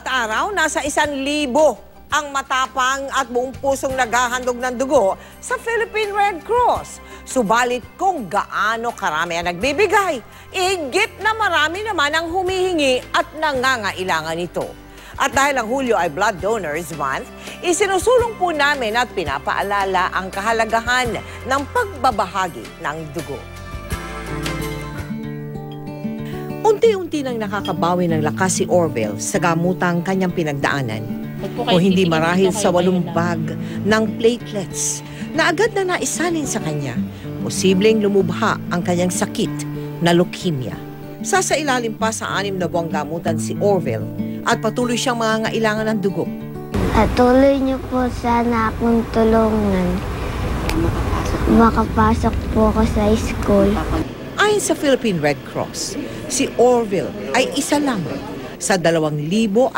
Bawat araw, nasa 1,000 ang matapang at buong pusong naghahandog ng dugo sa Philippine Red Cross. Subalit kung gaano karami ang nagbibigay, igit na marami naman ang humihingi at nangangailangan nito. At dahil ang Hulyo ay Blood Donors Month, isinusulong po namin at pinapaalala ang kahalagahan ng pagbabahagi ng dugo. Unti-unti nang nakakabawi ng lakas si Orville sa gamutang kanyang pinagdaanan. O hindi marahil sa 8 bag ng platelets na agad na naisalin sa kanya, posibleng lumubha ang kanyang sakit na leukemia. Sasailalim pa sa 6 na buwang gamutan si Orville at patuloy siyang mangangailangan ng dugo. At tuloy niyo po sana akong tulungan. Makapasok po ako sa school. Ayon sa Philippine Red Cross, si Orville ay isa lang sa 2,500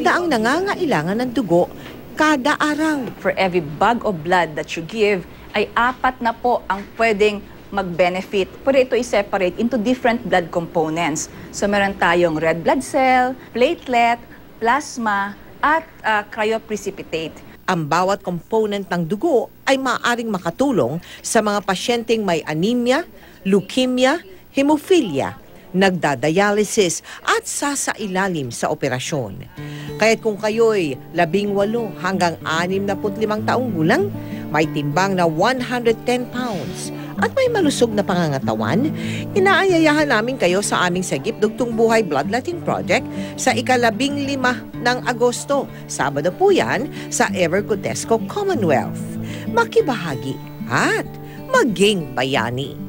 nangangailangan ng dugo kada araw. For every bag of blood that you give, ay 4 na po ang pwedeng mag-benefit. Pwede ito i-separate into different blood components. So meron tayong red blood cell, platelet, plasma, at cryoprecipitate. Ang bawat component ng dugo ay maaaring makatulong sa mga pasyenteng may anemia, leukemia, hemophilia, nagdadialysis at sasailalim sa operasyon. Kaya't kung kayo'y 18 hanggang 65 taong gulang, may timbang na 110 pounds at may malusog na pangangatawan, inaayayahan namin kayo sa aming Sagip Dugtong Buhay Bloodletting Project sa ika-15 ng Agosto. Sabado po yan sa Evercotesco Commonwealth. Makibahagi at maging bayani.